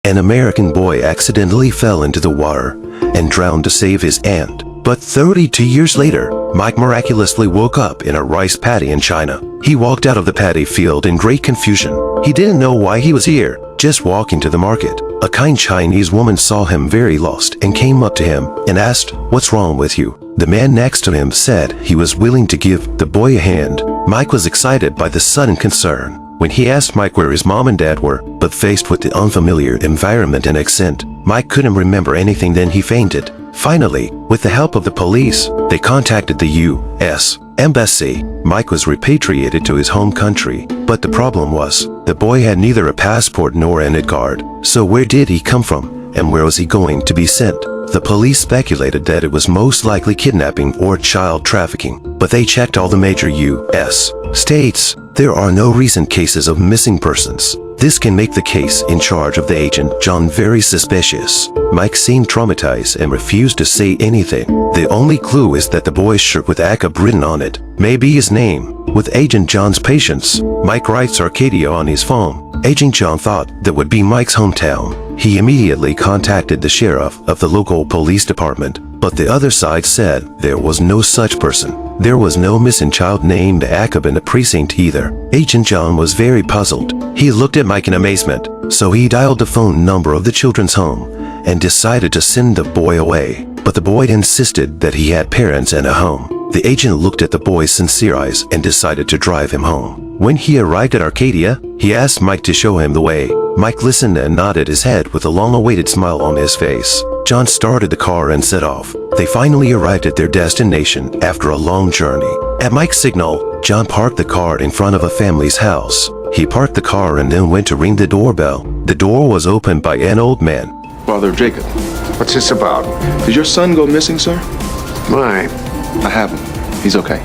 An American boy accidentally fell into the water and drowned to save his aunt. But 32 years later, Mike miraculously woke up in a rice paddy in China. He walked out of the paddy field in great confusion. He didn't know why he was here, just walking to the market. A kind Chinese woman saw him very lost and came up to him and asked, "What's wrong with you?" The man next to him said he was willing to give the boy a hand. Mike was excited by the sudden concern. When he asked Mike where his mom and dad were, but faced with the unfamiliar environment and accent, Mike couldn't remember anything. Then he fainted. Finally, with the help of the police, they contacted the U.S. Embassy. Mike was repatriated to his home country, but the problem was, the boy had neither a passport nor an ID card. So where did he come from, and where was he going to be sent? The police speculated that it was most likely kidnapping or child trafficking, but they checked all the major U.S. states. There are no recent cases of missing persons. This can make the case in charge of the agent John very suspicious. Mike seemed traumatized and refused to say anything. The only clue is that the boy's shirt with ACAB written on it may be his name. With Agent John's patience, Mike writes Arcadia on his phone. Agent John thought that would be Mike's hometown. He immediately contacted the sheriff of the local police department, but the other side said there was no such person. There was no missing child named ACAB in the precinct either. Agent John was very puzzled. He looked at Mike in amazement, so he dialed the phone number of the children's home and decided to send the boy away. But the boy insisted that he had parents and a home. The agent looked at the boy's sincere eyes and decided to drive him home. When he arrived at Arcadia, he asked Mike to show him the way. Mike listened and nodded his head with a long-awaited smile on his face. John started the car and set off. They finally arrived at their destination after a long journey. At Mike's signal, John parked the car in front of a family's house. He parked the car and then went to ring the doorbell. The door was opened by an old man. Father Jacob, What's this about? did your son go missing, sir? My I have him. He's okay.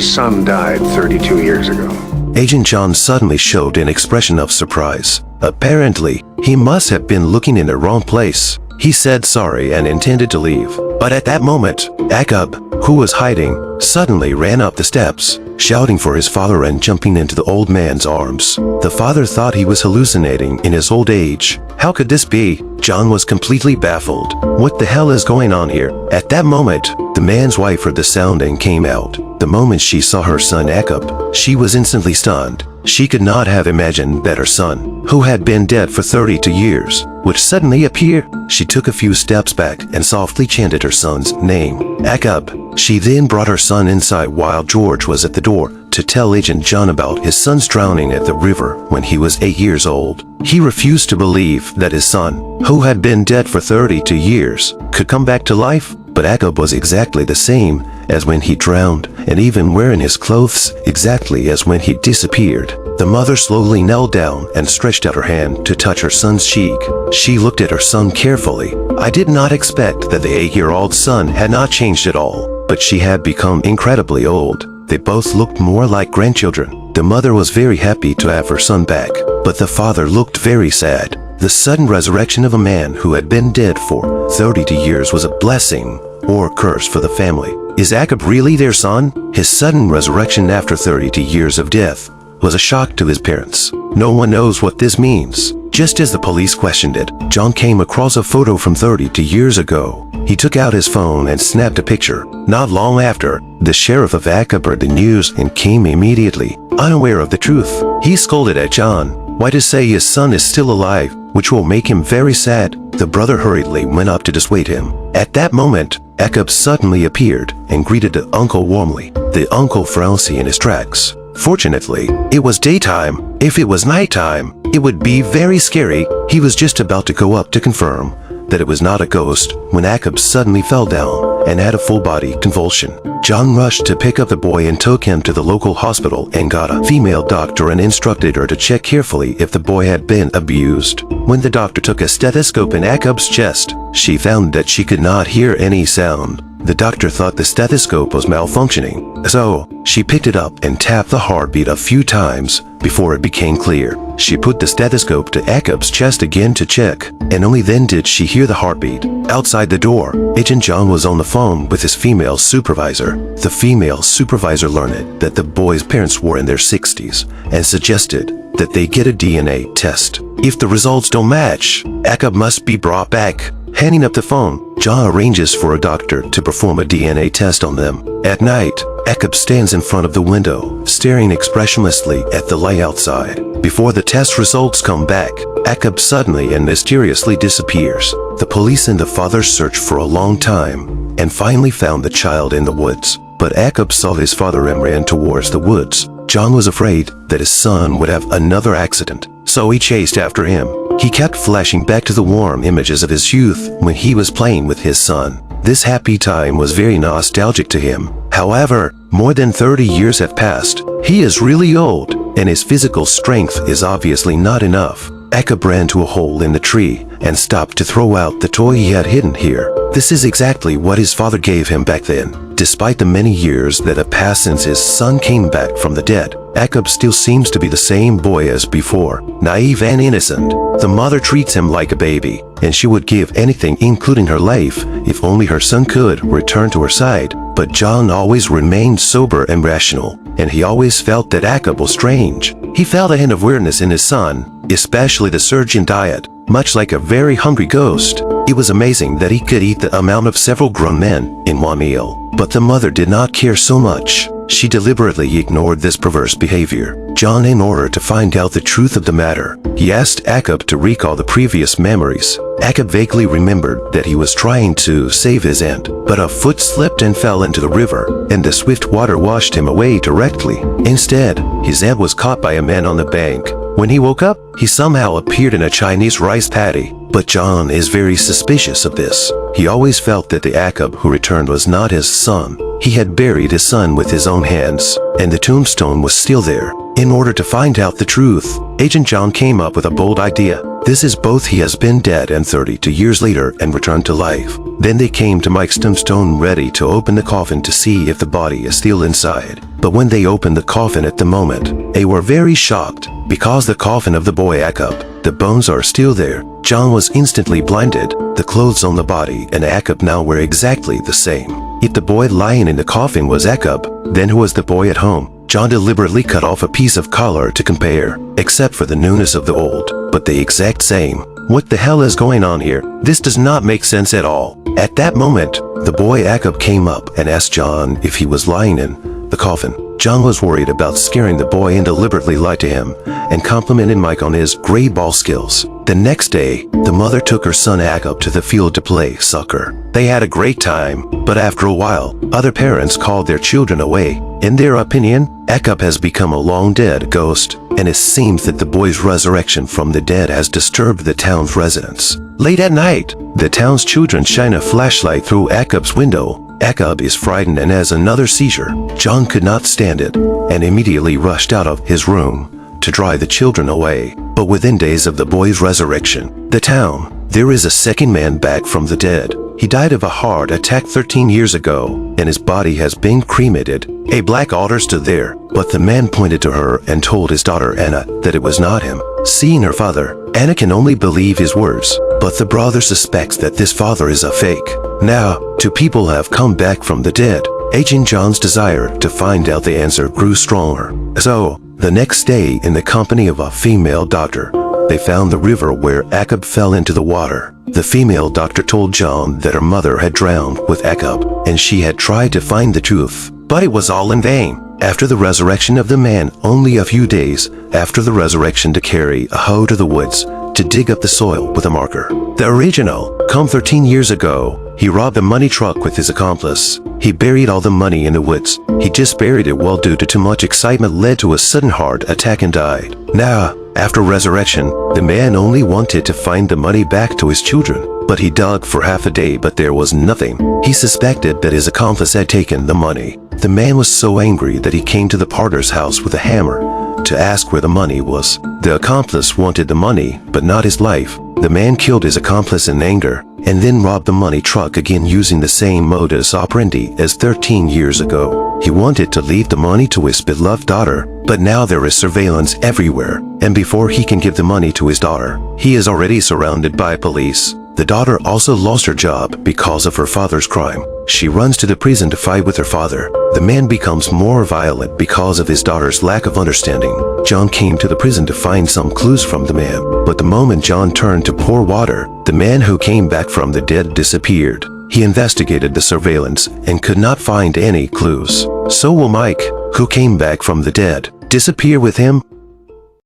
son died 32 years ago. Agent John suddenly showed an expression of surprise. Apparently, he must have been looking in the wrong place. He said sorry and intended to leave. But at that moment, ACAB, who was hiding, suddenly ran up the steps, shouting for his father and jumping into the old man's arms. The father thought he was hallucinating in his old age. How could this be? John was completely baffled. What the hell is going on here? At that moment, the man's wife heard the sound and came out. The moment she saw her son ACAB, she was instantly stunned. She could not have imagined that her son, who had been dead for 32 years, would suddenly appear. She took a few steps back and softly chanted her son's name, ACAB. She then brought her son inside while George was at the door to tell Agent John about his son's drowning at the river when he was 8 years old. He refused to believe that his son, who had been dead for 32 years, could come back to life. But ACAB was exactly the same as when he drowned, and even wearing his clothes exactly as when he disappeared. The mother slowly knelt down and stretched out her hand to touch her son's cheek. She looked at her son carefully. I did not expect that the 8-year-old son had not changed at all, but she had become incredibly old. They both looked more like grandchildren. The mother was very happy to have her son back, but the father looked very sad. The sudden resurrection of a man who had been dead for 32 years was a blessing or a curse for the family. Is ACAB really their son? His sudden resurrection after 32 years of death was a shock to his parents. No one knows what this means. Just as the police questioned it, John came across a photo from 32 years ago. He took out his phone and snapped a picture. Not long after, the sheriff of ACAB heard the news and came immediately, unaware of the truth. He scolded at John. Why to say his son is still alive, which will make him very sad. The brother hurriedly went up to dissuade him. At that moment, ACAB suddenly appeared and greeted the uncle warmly. The uncle frowned in his tracks. Fortunately, it was daytime. If it was nighttime, it would be very scary. He was just about to go up to confirm that it was not a ghost when ACAB suddenly fell down and had a full-body convulsion. John rushed to pick up the boy and took him to the local hospital and got a female doctor and instructed her to check carefully if the boy had been abused. When the doctor took a stethoscope in ACAB's chest, she found that she could not hear any sound. The doctor thought the stethoscope was malfunctioning, so she picked it up and tapped the heartbeat a few times before it became clear. She put the stethoscope to ACAB's chest again to check, and only then did she hear the heartbeat. Outside the door, Agent John was on the phone with his female supervisor. The female supervisor learned that the boy's parents were in their 60s and suggested that they get a DNA test. If the results don't match, Jacob must be brought back. Handing up the phone, John arranges for a doctor to perform a DNA test on them. At night, Jacob stands in front of the window, staring expressionlessly at the light outside. Before the test results come back, Jacob suddenly and mysteriously disappears. The police and the father search for a long time and finally found the child in the woods. But Jacob saw his father and ran towards the woods. John was afraid that his son would have another accident, so he chased after him. He kept flashing back to the warm images of his youth when he was playing with his son. This happy time was very nostalgic to him. However, more than 30 years have passed. He is really old, and his physical strength is obviously not enough. Jacob ran to a hole in the tree and stopped to throw out the toy he had hidden here. This is exactly what his father gave him back then. Despite the many years that have passed since his son came back from the dead, Jacob still seems to be the same boy as before, naive and innocent. The mother treats him like a baby, and she would give anything, including her life, if only her son could return to her side. But John always remained sober and rational, and he always felt that Jacob was strange. He felt a hint of weirdness in his son, especially the surge in diet, much like a very hungry ghost. It was amazing that he could eat the amount of several grown men in one meal. But the mother did not care so much. She deliberately ignored this perverse behavior. John, in order to find out the truth of the matter, he asked Jacob to recall the previous memories. Jacob vaguely remembered that he was trying to save his aunt, but a foot slipped and fell into the river, and the swift water washed him away directly. Instead, his aunt was caught by a man on the bank. When he woke up, he somehow appeared in a Chinese rice paddy. But John is very suspicious of this. He always felt that the Jacob who returned was not his son. He had buried his son with his own hands, and the tombstone was still there. In order to find out the truth, Agent John came up with a bold idea. This is both he has been dead and 32 years later and returned to life. Then they came to Mike's tombstone ready to open the coffin to see if the body is still inside. But when they opened the coffin at the moment, they were very shocked because the coffin of the boy Jacob, the bones are still there. John was instantly blinded. The clothes on the body and Jacob now were exactly the same. If the boy lying in the coffin was Jacob, then who was the boy at home? John deliberately cut off a piece of collar to compare, except for the newness of the old, but the exact same. What the hell is going on here? This does not make sense at all. At that moment, the boy Jacob came up and asked John if he was lying in the coffin. John was worried about scaring the boy and deliberately lied to him and complimented Mike on his great ball skills. The next day, the mother took her son Jacob to the field to play soccer. They had a great time, but after a while, other parents called their children away. In their opinion, Jacob has become a long-dead ghost, and it seems that the boy's resurrection from the dead has disturbed the town's residents. Late at night, the town's children shine a flashlight through Jacob's window. Jacob is frightened and has another seizure. John could not stand it and immediately rushed out of his room to drive the children away. But within days of the boy's resurrection, there is a second man back from the dead. He died of a heart attack 13 years ago, and his body has been cremated. A black altar stood there, but the man pointed to her and told his daughter Anna that it was not him. Seeing her father, Anna can only believe his words, but the brother suspects that this father is a fake. Now, two people have come back from the dead. Agent John's desire to find out the answer grew stronger. So, the next day, in the company of a female doctor, they found the river where Jacob fell into the water. The female doctor told John that her mother had drowned with Jacob, and she had tried to find the truth, but it was all in vain. After the resurrection of the man, only a few days after the resurrection, to carry a hoe to the woods to dig up the soil with a marker. The original, come 13 years ago, he robbed a money truck with his accomplice. He buried all the money in the woods. He just buried it well due to too much excitement led to a sudden heart attack and died. Now, after resurrection, the man only wanted to find the money back to his children, but he dug for half a day but there was nothing. He suspected that his accomplice had taken the money. The man was so angry that he came to the Potter's house with a hammer to ask where the money was. The accomplice wanted the money, but not his life. The man killed his accomplice in anger and then robbed the money truck again using the same modus operandi as 13 years ago. He wanted to leave the money to his beloved daughter, but now there is surveillance everywhere, and before he can give the money to his daughter, he is already surrounded by police. The daughter also lost her job because of her father's crime. She runs to the prison to fight with her father. The man becomes more violent because of his daughter's lack of understanding. John came to the prison to find some clues from the man, but the moment John turned to pour water, the man who came back from the dead disappeared. He investigated the surveillance and could not find any clues. So will Mike, who came back from the dead, disappear with him?